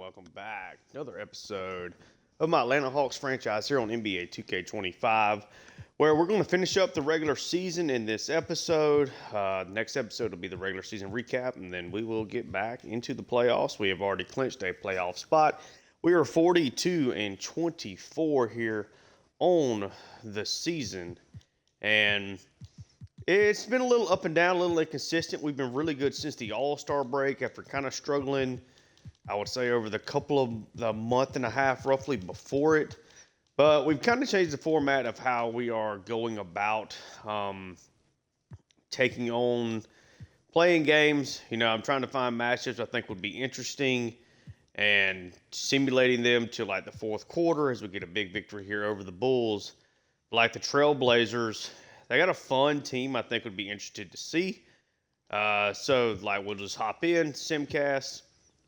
welcome back. Another episode of my Atlanta Hawks franchise here on NBA 2K25, where we're going to finish up the regular season in this episode. Next episode will be the regular season recap, and then we will get back into the playoffs. We have already clinched a playoff spot. We are 42-24 here on the season, and it's been a little up and down, a little inconsistent. We've been really good since the All-Star break after kind of struggling, I would say, over the month and a half roughly before it. But we've kind of changed the format of how we are going about taking on playing games. I'm trying to find matchups I think would be interesting and simulating them to like the fourth quarter as we get a big victory here over the Bulls. Like the Trailblazers, they got a fun team I think would be interested to see. So we'll just hop in, simcast.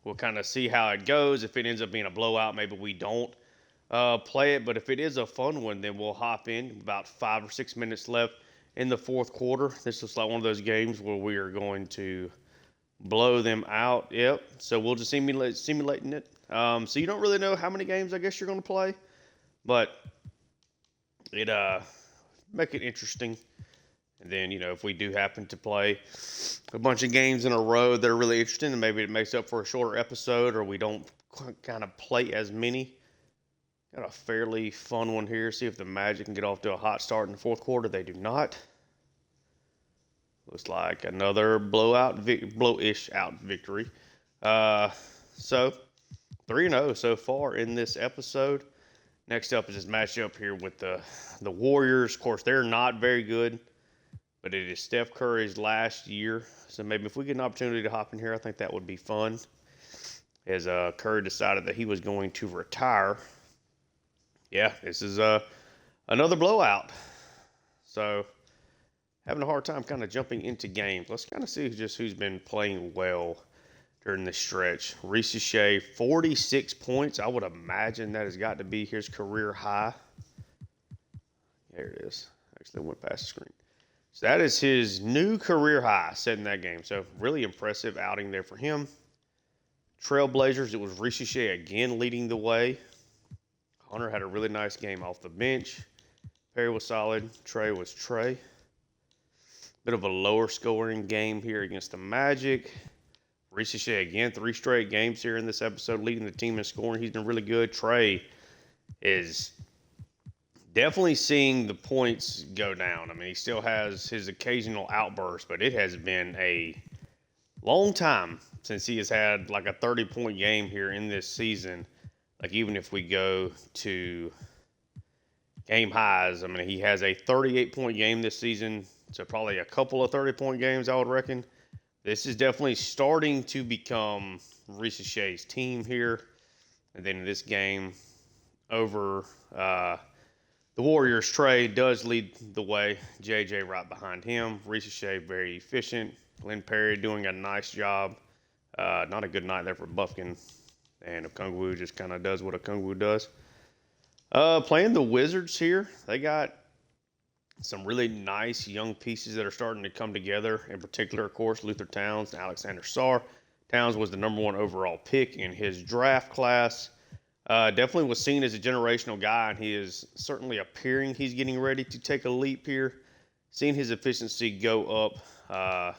We'll kind of see how it goes. If it ends up being a blowout, maybe we don't play it. But if it is a fun one, then we'll hop in. About 5 or 6 minutes left in the fourth quarter. This looks like one of those games where we are going to blow them out. Yep. So we'll just simulating it. So you don't really know how many games I guess you're going to play. But it make it interesting. And then, if we do happen to play a bunch of games in a row that are really interesting, and maybe it makes up for a shorter episode, or we don't kind of play as many. Got a fairly fun one here. See if the Magic can get off to a hot start in the fourth quarter. They do not. Looks like another blowish out victory. So 3-0 so far in this episode. Next up is this matchup here with the Warriors. Of course, they're not very good, but it is Steph Curry's last year. So maybe if we get an opportunity to hop in here, I think that would be fun. As Curry decided that he was going to retire. Yeah, this is another blowout. So having a hard time kind of jumping into games. Let's kind of see who's been playing well during this stretch. Reese Shea, 46 points. I would imagine that has got to be his career high. There it is. Actually went past the screen. So that is his new career high set in that game. So really impressive outing there for him. Trailblazers, it was Reese Shea again leading the way. Hunter had a really nice game off the bench. Perry was solid. Trey was Trey. Bit of a lower scoring game here against the Magic. Reese Shea again, 3 straight games here in this episode, leading the team in scoring. He's been really good. Trey is definitely seeing the points go down. I mean, he still has his occasional outburst, but it has been a long time since he has had like a 30-point game here in this season. Like even if we go to game highs, I mean, he has a 38-point game this season, so probably a couple of 30-point games, I would reckon. This is definitely starting to become Reese Shea's team here. And then in this game over the Warriors, Trey does lead the way. JJ right behind him. Reese Shea very efficient. Glenn Perry doing a nice job. Not a good night there for Buffkin. And Okongwu just kind of does what Okongwu does. Playing the Wizards here. They got some really nice young pieces that are starting to come together. In particular, of course, Luther Towns and Alexander Sarr. Towns was the number 1 overall pick in his draft class. Definitely was seen as a generational guy, and he is certainly appearing he's getting ready to take a leap here. Seeing his efficiency go up.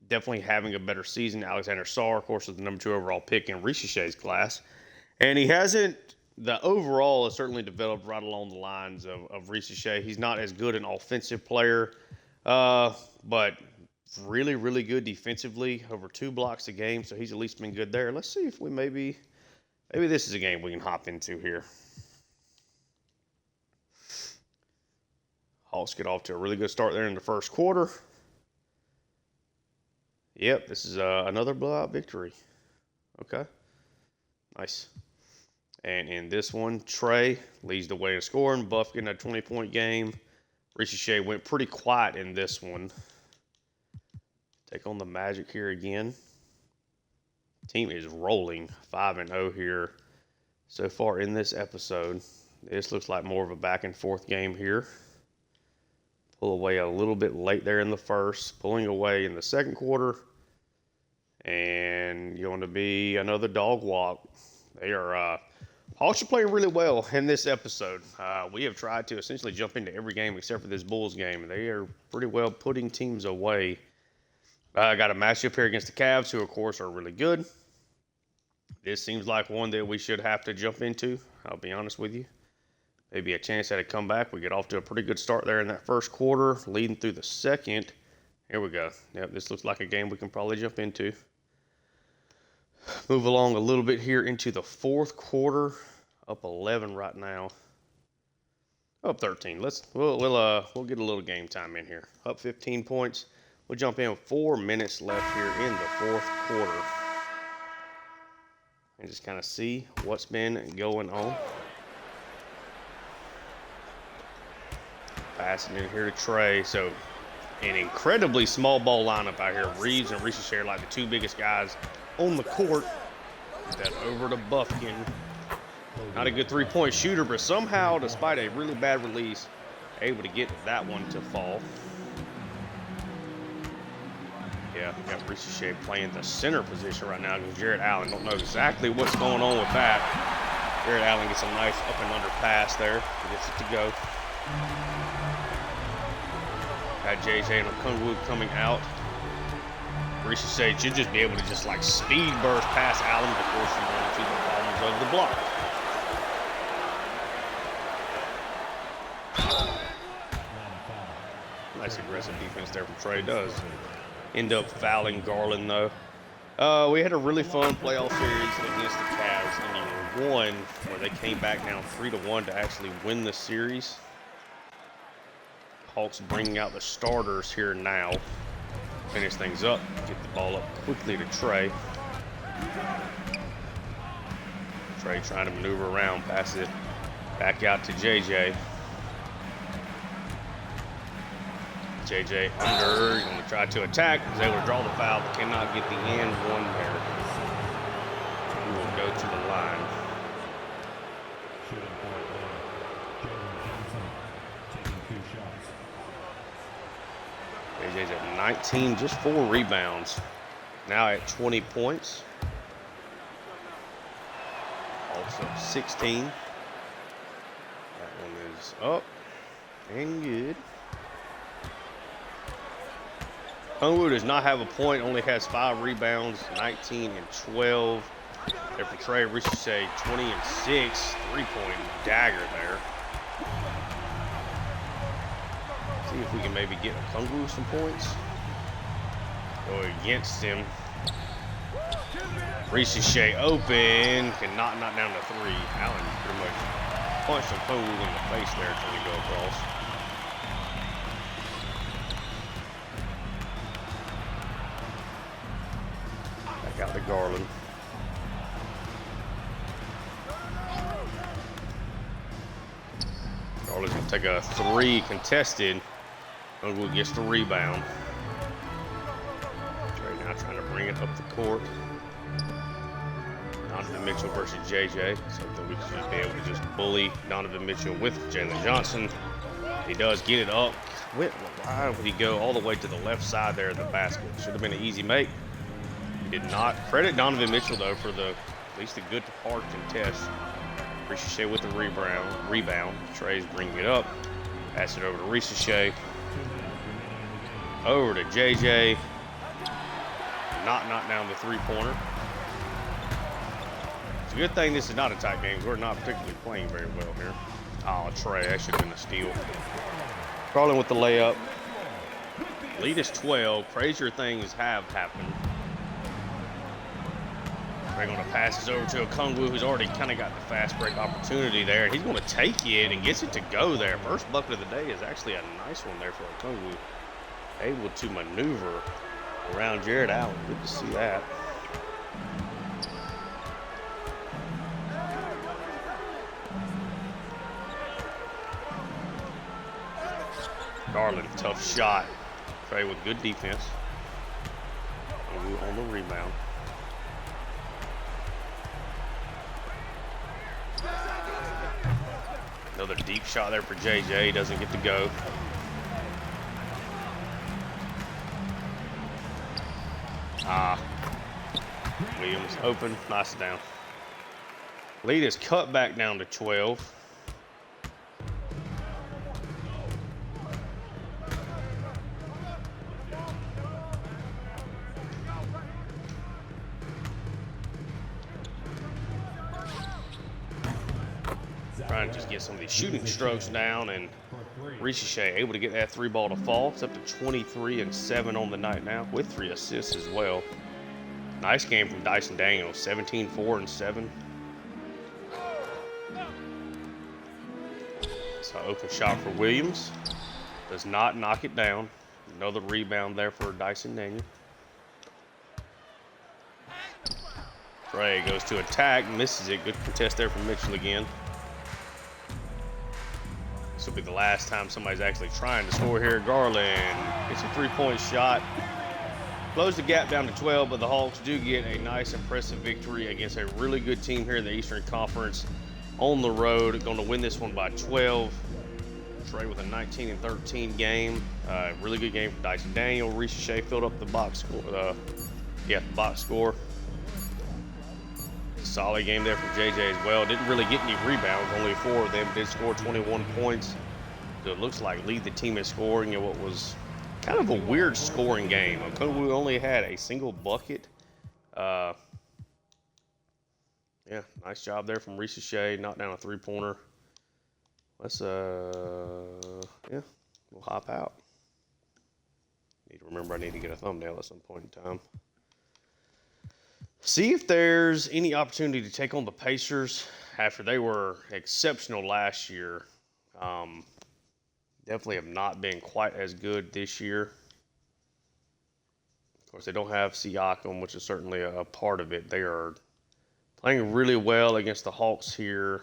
Definitely having a better season. Alexander Sarr, of course, was the number 2 overall pick in Reese Shea's class. And he hasn't. The overall has certainly developed right along the lines of Reese Shea. He's not as good an offensive player, but really, really good defensively, over 2 blocks a game, so he's at least been good there. Let's see if we maybe this is a game we can hop into here. Hawks get off to a really good start there in the first quarter. Yep, this is another blowout victory. Okay, nice. And in this one, Trey leads the way in scoring. Buff getting a 20-point game. Reese Shea went pretty quiet in this one. Take on the Magic here again. Team is rolling 5-0 here so far in this episode. This looks like more of a back and forth game here. Pull away a little bit late there in the first. Pulling away in the second quarter. and going to be another dog walk. They are Hawks are playing really well in this episode. We have tried to essentially jump into every game except for this Bulls game. They are pretty well putting teams away. I got a matchup here against the Cavs, who of course are really good. This seems like one that we should have to jump into. I'll be honest with you. Maybe a chance at a comeback. We get off to a pretty good start there in that first quarter, leading through the second. Here we go. Yep, this looks like a game we can probably jump into. Move along a little bit here into the fourth quarter. Up 11 right now. Up 13. We'll get a little game time in here. Up 15 points. We'll jump in with 4 minutes left here in the fourth quarter. And just kind of see what's been going on. Passing in here to Trey. So an incredibly small ball lineup out here. Reeves and Reese are like the two biggest guys on the court. Get that over to Buffkin. Not a good three-point shooter, but somehow, despite a really bad release, able to get that one to fall. Yeah, we got Reese playing the center position right now because Jared Allen don't know exactly what's going on with that. Jared Allen gets a nice up and under pass there. Gets it to go. Got JJ and Okungwu coming out. Reese should just be able to just like speed burst past Allen before she runs into the bottoms of the block. Nice aggressive defense there from Trey. Does end up fouling Garland though. We had a really fun playoff series against the Cavs in year one, where they came back down 3-1 to actually win the series. Hawks bringing out the starters here now. Finish things up. Get the ball up quickly to Trey. Trey trying to maneuver around, pass it back out to JJ. JJ under, going to try to attack. Is able to draw the foul, but cannot get the and one there. He will go to the line. JJ's at 19, just 4 rebounds. Now at 20 points. Also 16. That one is up and good. Okungwu does not have a point, only has 5 rebounds, 19 and 12. There for Trey Ricochet, 20 and 6, 3-point dagger there. See if we can maybe get Okungwu some points. Go against him. Ricochet open, cannot knock down the 3. Allen pretty much punched Okungwu in the face there until he go across. Back out to Garland. Garland's gonna take a 3 contested. Okungwu gets the rebound. Trey now trying to bring it up the court. Donovan Mitchell versus JJ. Something we should be able to just bully Donovan Mitchell with Jalen Johnson. He does get it up. Why would he go all the way to the left side there of the basket? Should have been an easy make. He did not. Credit Donovan Mitchell though for at least a good hard contest. Ricochet with the rebound. Trey's bringing it up. Pass it over to Ricochet. Over to JJ. Not knock down the 3-pointer. It's a good thing this is not a tight game. We're not particularly playing very well here. Oh, Trey, that should have been a steal. Garland with the layup. Lead is 12. Crazier things have happened. They're going to pass this over to Okungwu, who's already kind of got the fast break opportunity there. And he's going to take it and gets it to go there. First bucket of the day is actually a nice one there for Okungwu. Able to maneuver around Jared Allen. Good to see that. Garland, tough shot. Trey with good defense. On the rebound. Another deep shot there for JJ. Doesn't get to go. Williams open, nice down. Lead is cut back down to 12. Trying to just get some of these shooting strokes down, and Ricochet able to get that 3-ball to fall. It's up to 23-7 on the night now with 3 assists as well. Nice game from Dyson Daniels, 17, 4, and 7. So open shot for Williams. Does not knock it down. Another rebound there for Dyson Daniels. Trey goes to attack, misses it. Good contest there from Mitchell again. This will be the last time somebody's actually trying to score here. Garland gets a 3-point shot. Close the gap down to 12, but the Hawks do get a nice, impressive victory against a really good team here in the Eastern Conference on the road. Going to win this one by 12. Trey with a 19-13 game. Really good game for Dyson Daniel. Ricochet filled up the box score. The box score. Solid game there from JJ as well. Didn't really get any rebounds. Only 4 of them did score 21 points. So it looks like lead the team in scoring in what was kind of a weird scoring game. We only had a single bucket. Yeah, nice job there from Ricochet. Knocked down a 3-pointer. Let's, yeah, we'll hop out. Need to remember I need to get a thumbnail at some point in time. See if there's any opportunity to take on the Pacers after they were exceptional last year. Definitely have not been quite as good this year. Of course, they don't have Siakam, which is certainly a part of it. They are playing really well against the Hawks here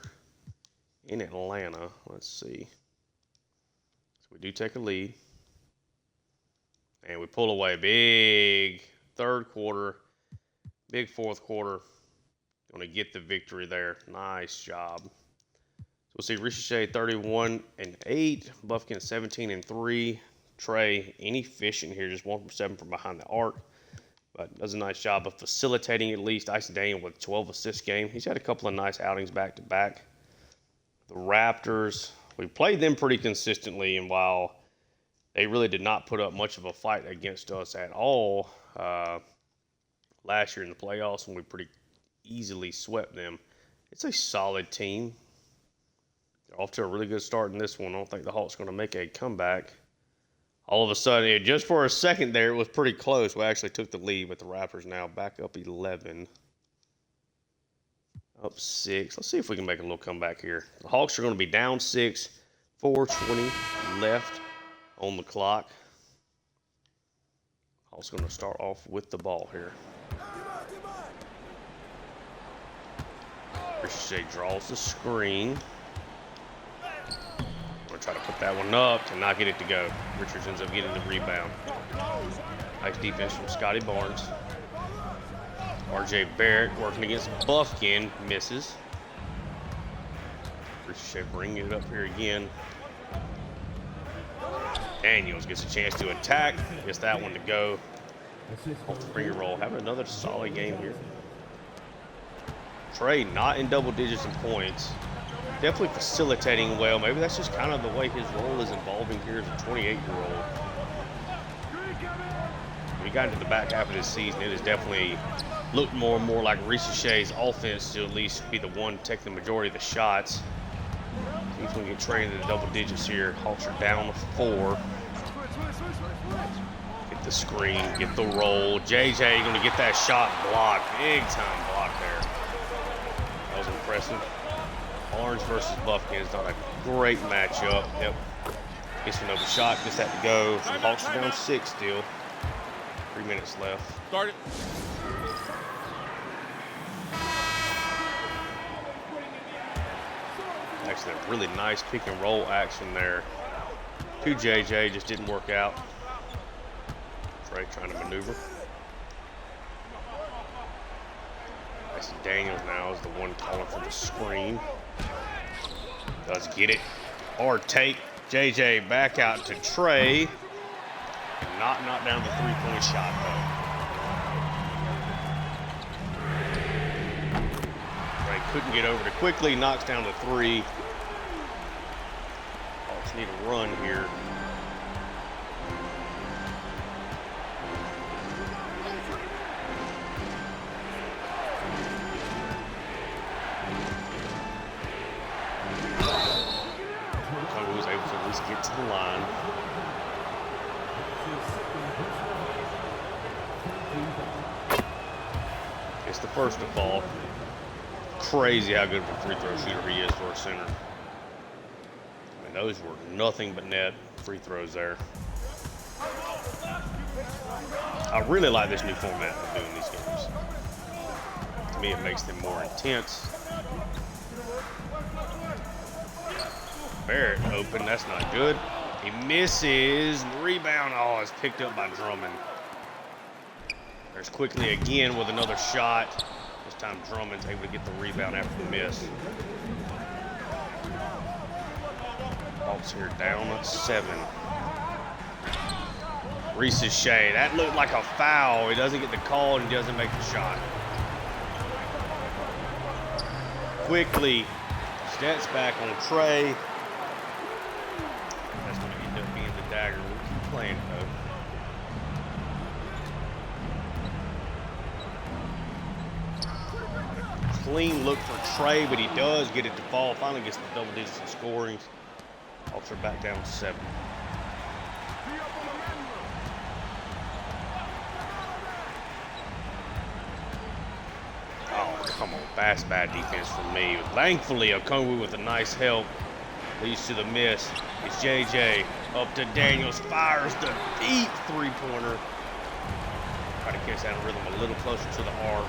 in Atlanta. Let's see. So we do take a lead. And we pull away. Big third quarter. Big fourth quarter. Going to get the victory there. Nice job. So we'll see Ricochet 31-8. Buffkin 17-3. Trey inefficient here. Just 1 from 7 from behind the arc. But does a nice job of facilitating at least. Dyson Daniel with 12 assist game. He's had a couple of nice outings back to back. The Raptors, we played them pretty consistently, and while they really did not put up much of a fight against us at all last year in the playoffs, when we pretty easily swept them, it's a solid team. They're off to a really good start in this one. I don't think the Hawks are going to make a comeback. All of a sudden, just for a second there, it was pretty close. We actually took the lead, but the Raptors now back up 11. Up 6. Let's see if we can make a little comeback here. The Hawks are going to be down 6. 4:20 left on the clock. Hawks going to start off with the ball here. Ricochet draws the screen. We're going to try to put that one up to not get it to go. Richards ends up getting the rebound. Nice defense from Scotty Barnes. RJ Barrett working against Buffkin, misses. Ricochet bringing it up here again. Daniels gets a chance to attack. Gets that one to go. Off the finger roll. Having another solid game here. Trey not in double digits in points. Definitely facilitating well. Maybe that's just kind of the way his role is evolving here as a 28-year-old. When we got into the back half of this season, it has definitely looked more and more like Ricochet's offense to at least be the one to take the majority of the shots. See if we can get Trey into the double digits here. Hawks are down 4. Get the screen, get the roll. JJ going to get that shot blocked. Big time block there. That was impressive. Barnes versus Buffkin is not a great matchup. Yep. Gets another shot, gets that to go. So Hawks are down 6 still. 3 minutes left. Start it. Actually, a really nice pick and roll action there to JJ. Just didn't work out. Trey trying to maneuver. Dyson Daniels now is the one calling for the screen. Does get it. Hard take. JJ back out to Trey. Not knock down the 3-point shot, though. couldn't get over it quickly. Knocks down the 3. Hawks need a run here. Kobe was able to at least get to the line. It's the first to fall. Crazy how good of a free throw shooter he is for a center. I mean, those were nothing but net free throws there. I really like this new format of doing these games. To me, it makes them more intense. Barrett open, that's not good. He misses, rebound, oh, it's picked up by Drummond. There's Quickly again with another shot. This time Drummond's able to get the rebound after the miss. Hawks here down 7. Reese's Shea, that looked like a foul. He doesn't get the call and he doesn't make the shot. Quickly steps back on Trey. That's going to end up being the dagger. We'll keep playing though. Clean look for Trey, but he does get it to fall. Finally gets the double digits in scoring. Hawks are back down 7. Oh, come on. That's bad defense from me. Thankfully, Okongwu with a nice help leads to the miss. It's JJ up to Daniels. Fires the deep three-pointer. Try to catch that rhythm a little closer to the arc.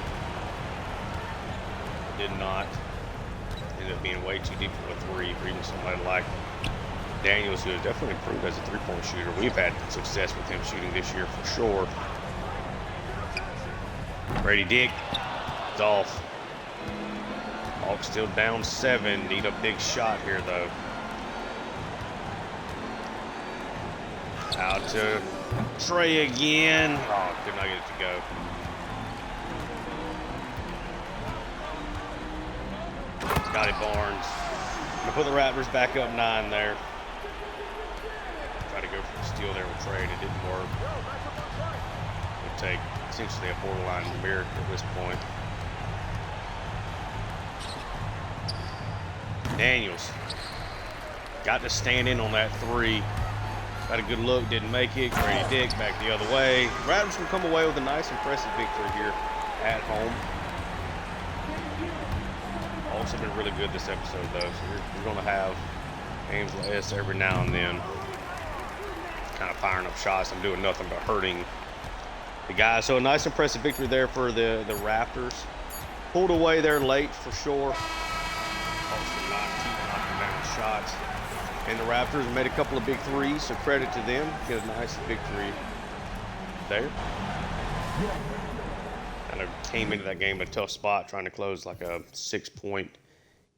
Did not. Ended up being way too deep for a 3 for even somebody like Daniels, who has definitely improved as a three-point shooter. We've had success with him shooting this year for sure. Brady Dick is off. Hawks still down 7. Need a big shot here though. Out to Trey again. Oh, could not get it to go. Scotty Barnes. Gonna put the Raptors back up 9 there. Try to go for the steal there with Trey, and it didn't work. It'll take essentially a borderline miracle at this point. Daniels got to stand in on that 3. Got a good look, didn't make it. Grady Dick back the other way. Raptors can come away with a nice, impressive victory here at home. Hawks have been really good this episode, though, so we're going to have games like this every now and then. Kind of firing up shots and doing nothing but hurting the guys. So a nice, impressive victory there for the Raptors. Pulled away there late for sure. Hawks did not keep knocking down shots. And the Raptors made a couple of big threes, so credit to them. Get a nice victory there. Kind of came into that game in a tough spot, trying to close like a 6-point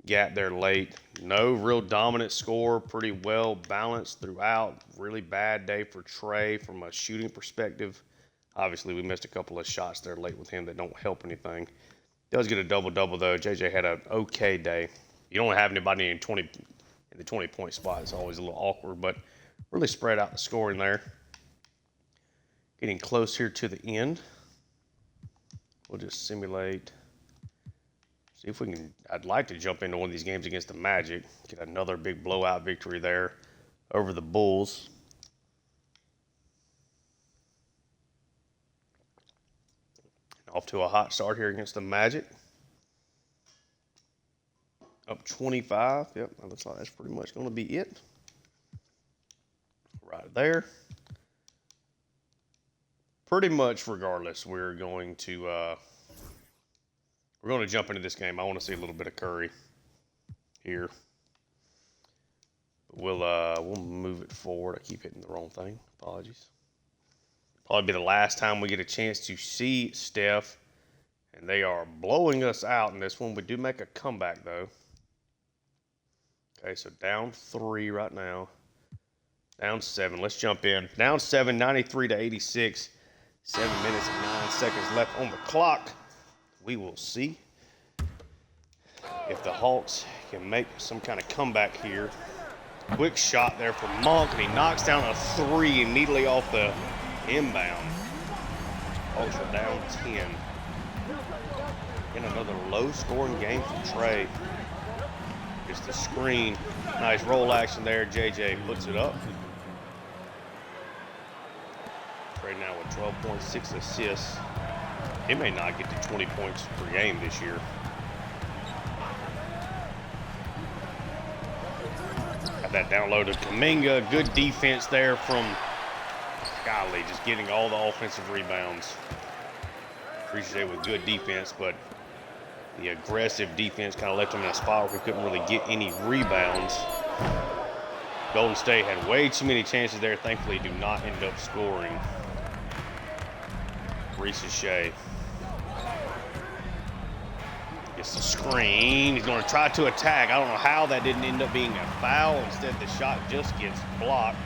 gap there late. No real dominant score, pretty well balanced throughout. Really bad day for Trey from a shooting perspective. Obviously, we missed a couple of shots there late with him that don't help anything. Does get a double-double, though. JJ had an okay day. You don't have anybody in the 20-point spot. It's always a little awkward, but really spread out the scoring there. Getting close here to the end. We'll just simulate. See if we can. I'd like to jump into one of these games against the Magic. Get another big blowout victory there over the Bulls. Off to a hot start here against the Magic. Up 25. Yep, that looks like that's pretty much going to be it. Right there. Pretty much regardless, we're going to jump into this game. I want to see a little bit of Curry here. We'll move it forward. I keep hitting the wrong thing. Apologies. Probably be the last time we get a chance to see Steph, and they are blowing us out in this one. We do make a comeback though. Okay, so down 3 right now. Down 7. Let's jump in. Down 7, 93-86. 7 minutes and 9 seconds left on the clock. We will see. if the Hawks can make some kind of comeback here. Quick shot there from Monk, and he knocks down a three immediately off the inbound. Hawks are down 10. In another low-scoring game for Trey. Just the screen. Nice roll action there. JJ puts it up. Trey now with 12.6 assists. He may not get to 20 points per game this year. Got that down low to Kuminga. Good defense there from Golly, just getting all the offensive rebounds. Appreciate with good defense, but the aggressive defense kind of left him in a spot where he couldn't really get any rebounds. Golden State had way too many chances there. Thankfully, do not end up scoring. Shea gets the screen. He's going to try to attack. I don't know how that didn't end up being a foul. Instead, the shot just gets blocked.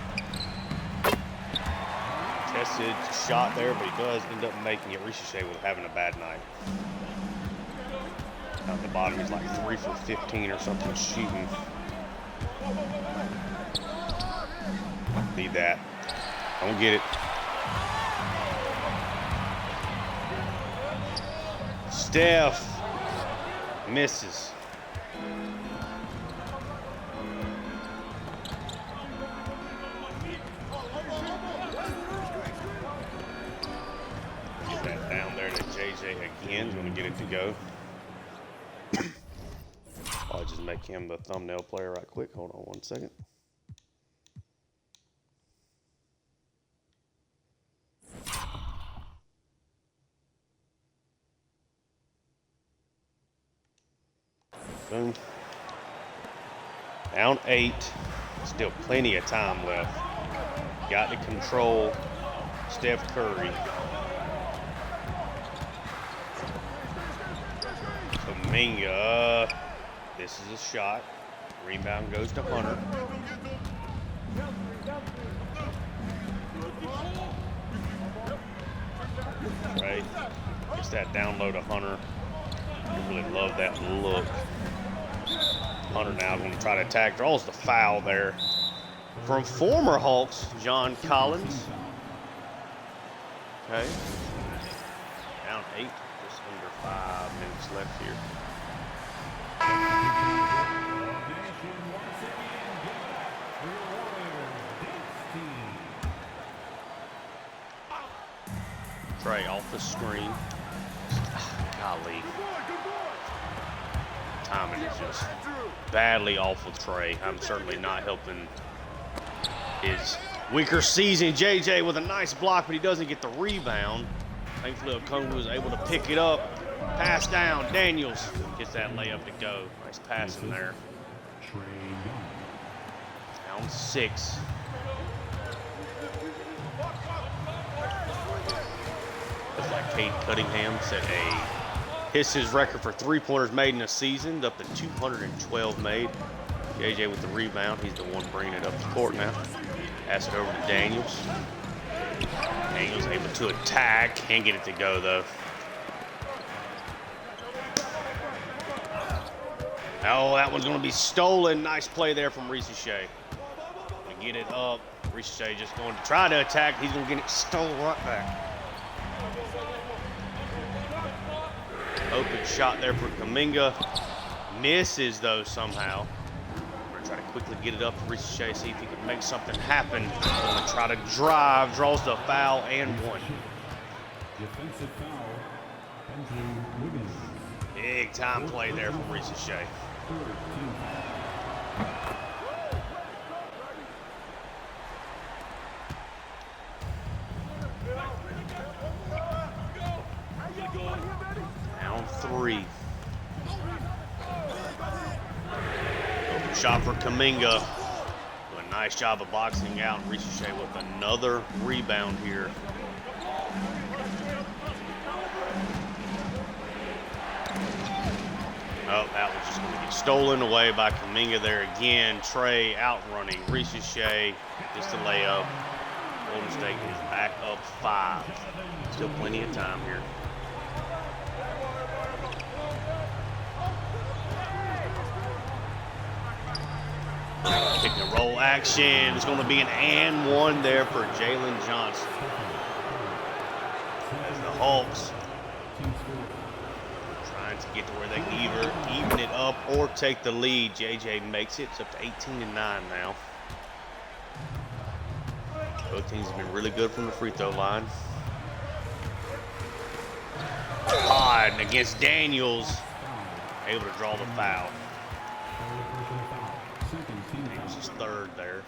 Tested shot there, but he does end up making it. Shea was having a bad night. Down at the bottom, he's like 3 for 15 or something shooting. Need that. Don't get it. Steph misses. Get that down there to JJ again. He's going to get it to go. I'll just make him the thumbnail player right quick. Hold on 1 second. Boom. Down 8. Still plenty of time left. Got to control Steph Curry. Kuminga. This is a shot. Rebound goes to Hunter. Right. Gets that down low to Hunter. I really love that look. Hunter now going to try to attack. Draws the foul there from former Hawks, John Collins. Okay. Down 8. Just under 5 minutes left here. Trey off the screen. Golly. Timing is just badly off with Trey. I'm certainly not helping his weaker season. JJ with a nice block, but he doesn't get the rebound. Thankfully, Okongwu was able to pick it up. Pass down. Daniels gets that layup to go. Nice passing there. Down 6. Looks like Cade Cunningham set hits his record for three-pointers made in a season, up to 212 made. JJ with the rebound. He's the one bringing it up the court now. Pass it over to Daniels. Daniels able to attack. Can't get it to go, though. Oh, that one's going to be stolen. Nice play there from Shea. To get it up. Shea just going to try to attack. He's going to get it stolen right back. Open shot there for Kuminga. Misses, though, somehow. We're going to try to quickly get it up to Shea, see if he can make something happen. Going to try to drive. Draws the foul and one. Defensive foul. Big time play there from Shea. Down 3. Open shot for Kuminga. Do a nice job of boxing out. Shea with another rebound here. Oh, that was just going to get stolen away by Kuminga there again. Trey outrunning Shea. Just a layup. Golden State is back up 5. Still plenty of time here. action. It's going to be an and one there for Jalen Johnson. As the Hawks trying to get to where they can either even it up or take the lead. JJ makes it. It's up to 18-9 now. Both teams have been really good from the free throw line. Todd against Daniels, able to draw the foul. Daniels is third there.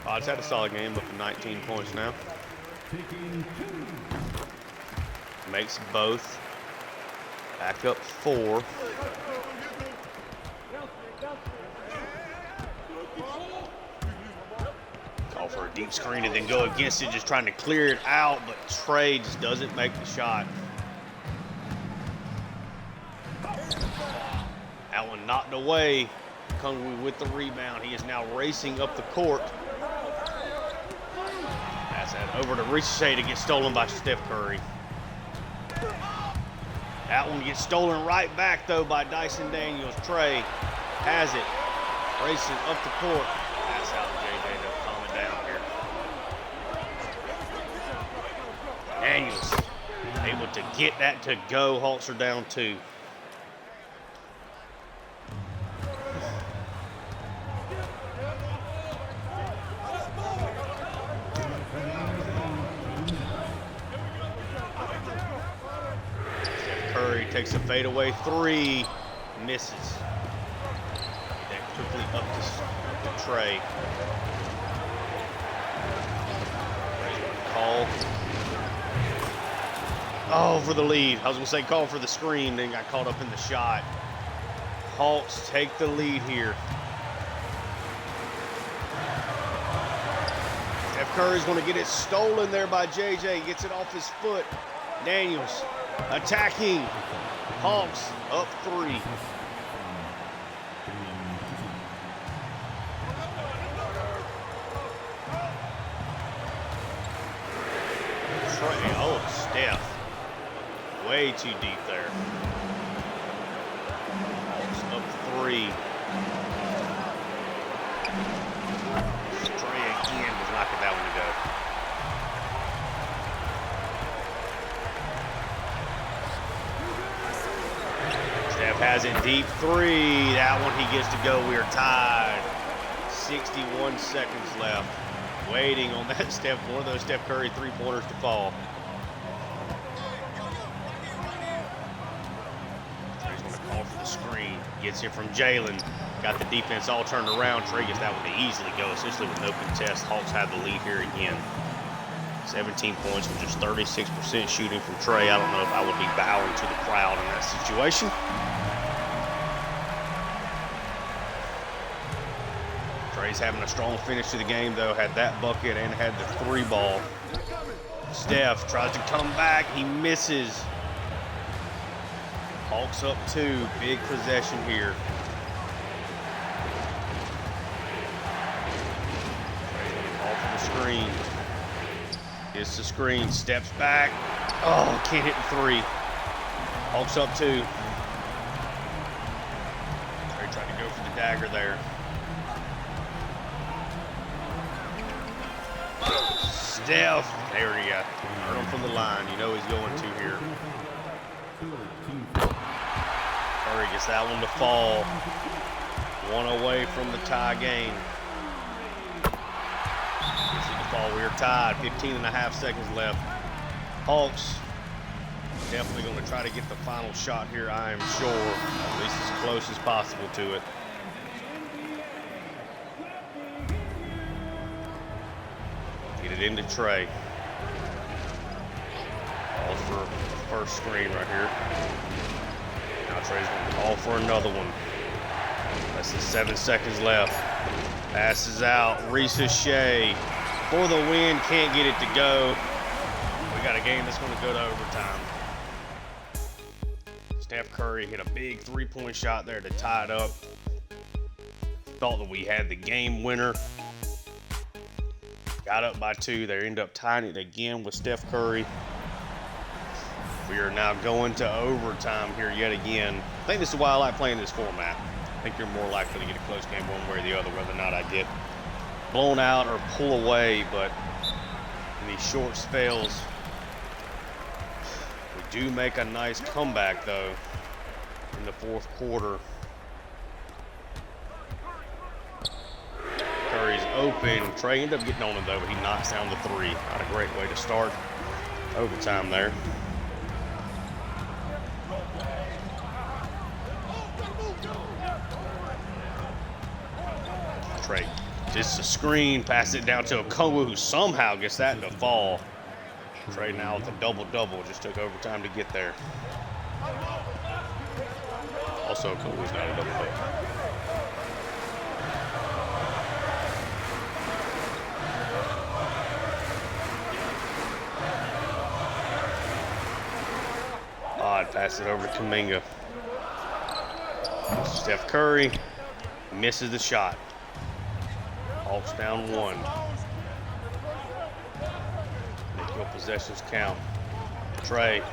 Todd's had a solid game, up to 19 points now. Makes both. Back up 4. Call for a deep screen and then go against it, just trying to clear it out, but Trey just doesn't make the shot. That one knocked away. Kungwu with the rebound. He is now racing up the court. Pass that over to Ricochet to get stolen by Steph Curry. That one gets stolen right back, though, by Dyson Daniels. Trey has it. Racing up the court. Pass out to JJ to calm it down here. Daniels able to get that to go. Hawks are down 2. Takes a fadeaway 3, misses. Get that quickly up to Trey. Call. Oh, for the lead. I was going to say call for the screen, then got caught up in the shot. Hawks take the lead here. Steph Curry's going to get it stolen there by JJ. Gets it off his foot. Daniels attacking. Hawks up 3. Trey, oh, Steph. Way too deep there. Hawks up 3. Trey again was not get that one to go. Has it deep 3. That one he gets to go. We are tied. 61 seconds left. Waiting on that one of those Steph Curry 3-pointers to fall. Trey's going to call for the screen. Gets it from Jalen. Got the defense all turned around. Trey gets that one to easily go, essentially with no contest. Hawks have the lead here again. 17 points with just 36% shooting from Trey. I don't know if I would be bowing to the crowd in that situation. Trey's having a strong finish to the game, though. Had that bucket and had the 3 ball. Steph tries to come back. He misses. Hawks up 2. Big possession here. Trey's going to call for the screen. Gets the screen. Steps back. Oh, can't hit the 3. Hawks up 2. Trey tried to go for the dagger there. Steph, there you go. Hurt him from the line. You know he's going to here. Curry gets that one to fall. 1 away from the tie game. Gets it to fall. We are tied. 15.5 seconds left. Hawks definitely going to try to get the final shot here, I am sure. At least as close as possible to it. Get it into Trey. Calls for the first screen right here. Now Trey's going to call for another one. Less than 7 seconds left. Passes out. Ricochet for the win. Can't get it to go. We got a game that's going to go to overtime. Steph Curry hit a big 3-point shot there to tie it up. Thought that we had the game winner. Got up by 2. They end up tying it again with Steph Curry. We are now going to overtime here yet again. I think this is why I like playing this format. think you're more likely to get a close game one way or the other, whether or not I get blown out or pull away. But in these short spells, we do make a nice comeback, though, in the fourth quarter. Curry's open. Trey ended up getting on him, though, but he knocks down the three. Not a great way to start overtime there. Trey, just a screen, passes it down to Okongwu, who somehow gets that to fall. Trey now with a double-double, just took overtime to get there. Also, Okongwu's not a double-double. Pass it over to Kuminga. Steph Curry misses the shot. Hawks down one. Make your possessions count. Trey.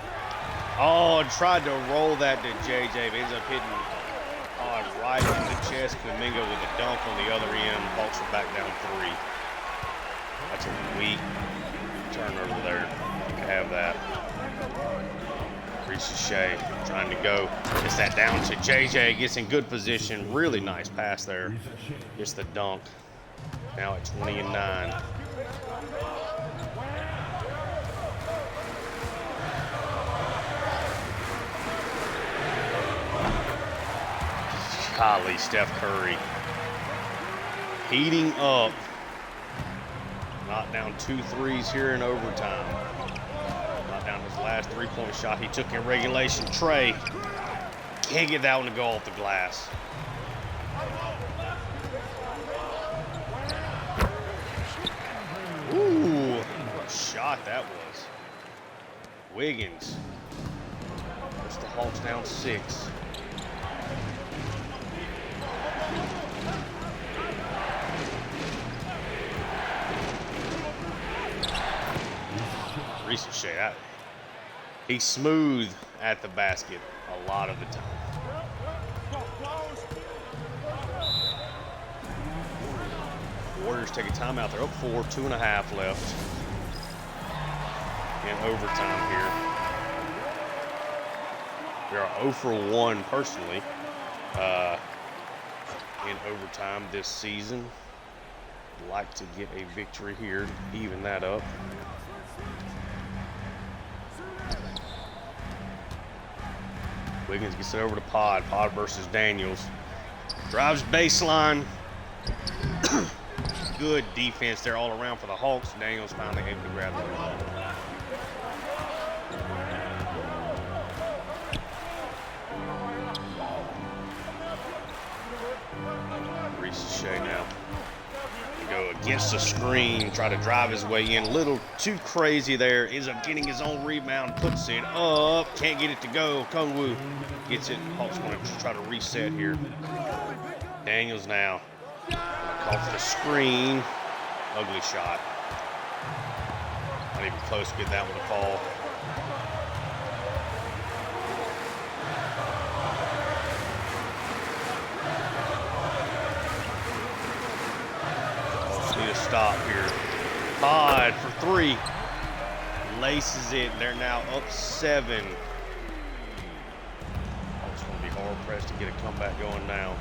Oh, tried to roll that to JJ, but ends up hitting right in the chest. Kuminga with a dunk on the other end. Hawks are back down three. That's a weak turnover there. You can have that. Shea trying to go. Gets that down to JJ. Gets in good position. Really nice pass there. Gets the dunk. Now at 20-9. Golly, Steph Curry. Heating up. Knocked down 2 threes here in overtime. Down his last three-point shot he took in regulation. Trey can't get that one to go off the glass. Ooh, what a shot that was. Wiggins puts the Hawks down 6. Recent shade. He's smooth at the basket a lot of the time. Warriors take a timeout. They're up 4, 2.5 left in overtime here. We are 0 for 1 personally in overtime this season. Like to get a victory here to even that up. Wiggins gets it over to Pod. Pod versus Daniels. Drives baseline. Good defense there all around for the Hawks. Daniels finally able to grab the ball. Reese Shea now. Go against the screen, try to drive his way in. A little too crazy there. Ends up getting his own rebound, puts it up. Can't get it to go. Okongwu gets it. Hawks going to try to reset here. Daniels now. Off the screen. Ugly shot. Not even close to get that one to fall. Stop here. Pod for 3. Laces it. They're now up 7. It's going to be hard pressed to get a comeback going now.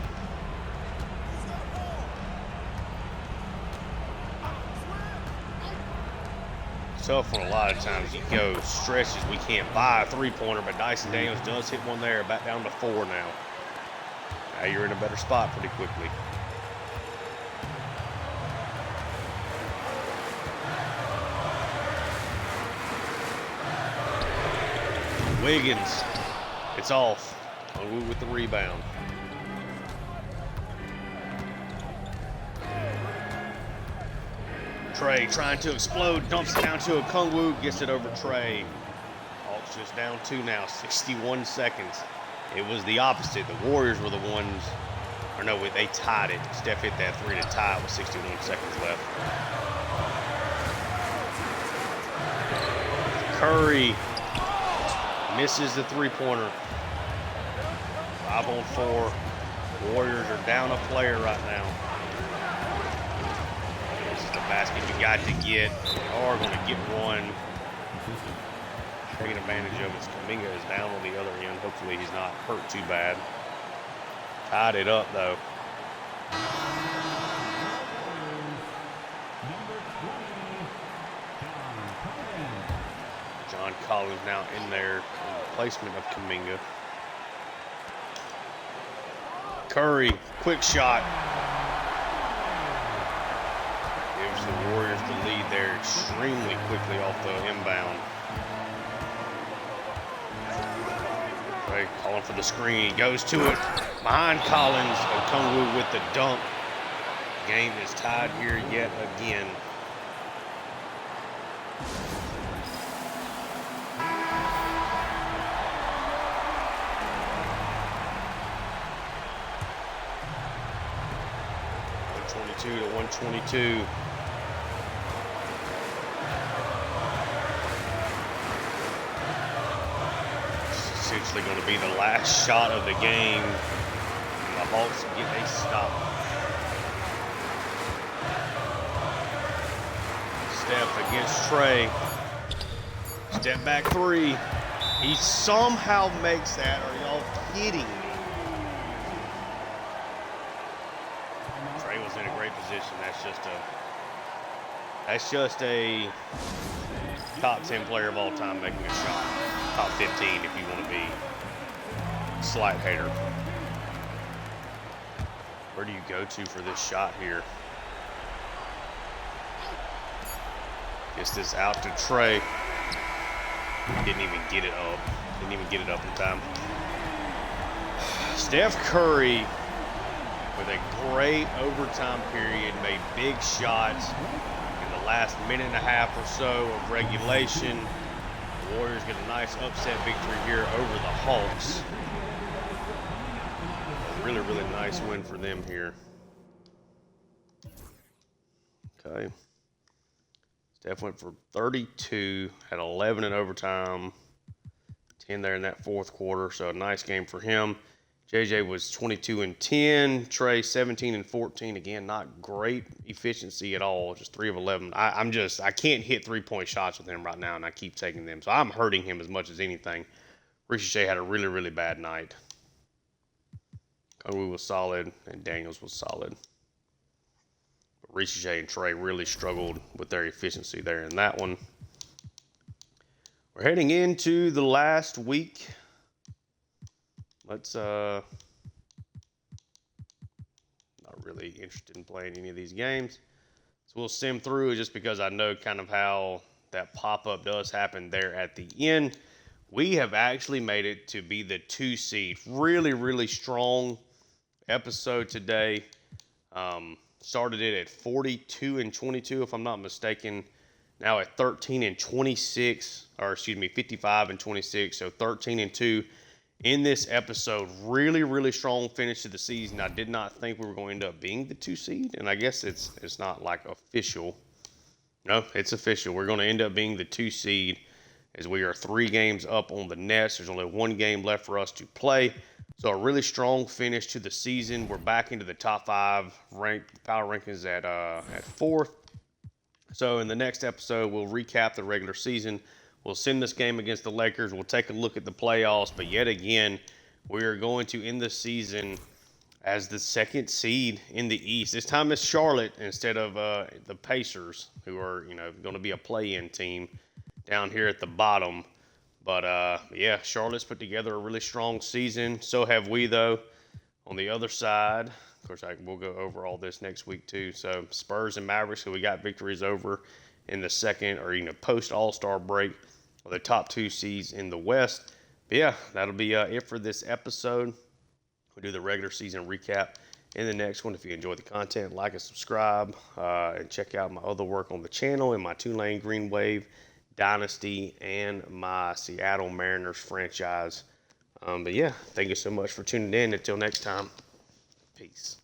Tough one a lot of times. You go stretches. We can't buy a three-pointer, but Dyson Daniels does hit one there. Back down to 4 now. Now you're in a better spot pretty quickly. Wiggins, it's off. Okongwu with the rebound. Trey trying to explode, dumps it down to Okongwu, gets it over Trey. Hawks just down 2 now, 61 seconds. It was the opposite. The Warriors were the ones, or no, they tied it. Steph hit that 3 to tie it with 61 seconds left. Curry misses the three-pointer. 5 on 4. Warriors are down a player right now. This is the basket you got to get. You are going to get one. Taking advantage of it. Kuminga is down on the other end. Hopefully he's not hurt too bad. Tied it up though. John Collins now in there in replacement of Kuminga. Curry, quick shot. Gives the Warriors the lead there extremely quickly off the inbound. Trey calling for the screen. He goes to it. Behind Collins. Okongwu with the dunk. Game is tied here yet again. To 122. It's essentially going to be the last shot of the game. And the Hawks get a stop. Steph against Trey. Step back three. He somehow makes that. Are y'all kidding me? In a great position. That's just a top 10 player of all time making a shot. Top 15 if you want to be a slight hater. Where do you go to for this shot here? Gets this out to Trey. Didn't even get it up. Didn't even get it up in time. Steph Curry with a great overtime period, made big shots in the last minute and a half or so of regulation. The Warriors get a nice upset victory here over the Hawks. A really, really nice win for them here. Okay. Steph went for 32, had 11 in overtime, 10 there in that fourth quarter, so a nice game for him. JJ was 22 and 10. Trey 17 and 14. Again, not great efficiency at all. Just 3 of 11. I can't hit 3-point shots with him right now, and I keep taking them. So I'm hurting him as much as anything. Ricochet had a really, really bad night. Kongu was solid, and Daniels was solid. But Ricochet and Trey really struggled with their efficiency there in that one. We're heading into the last week. Let's not really interested in playing any of these games. So we'll sim through just because I know kind of how that pop-up does happen there at the end. We have actually made it to be the 2 seed. Really, really strong episode today. Started it at 42 and 22, if I'm not mistaken. Now at 13 and 26, or excuse me, 55 and 26. So 13 and 2. In this episode, really, really strong finish to the season. I did not think we were going to end up being the 2 seed, and I guess it's not like official. No, it's official. We're going to end up being the 2 seed as we are 3 games up on the Nets. There's only 1 game left for us to play. So a really strong finish to the season. We're back into the top 5 power rankings at 4th. So in the next episode, we'll recap the regular season. We'll send this game against the Lakers. We'll take a look at the playoffs. But yet again, we are going to end the season as the 2nd seed in the East. This time it's Charlotte instead of the Pacers, who are going to be a play-in team down here at the bottom. But yeah, Charlotte's put together a really strong season. So have we, though. On the other side, of course, we'll go over all this next week too. So Spurs and Mavericks, who we got victories over in the second or post All-Star break, are the top 2 seeds in the West. But yeah, that'll be it for this episode. We'll do the regular season recap in the next one. If you enjoy the content, like and subscribe, and check out my other work on the channel in my Tulane Green Wave Dynasty and my Seattle Mariners franchise. But yeah, thank you so much for tuning in. Until next time, peace.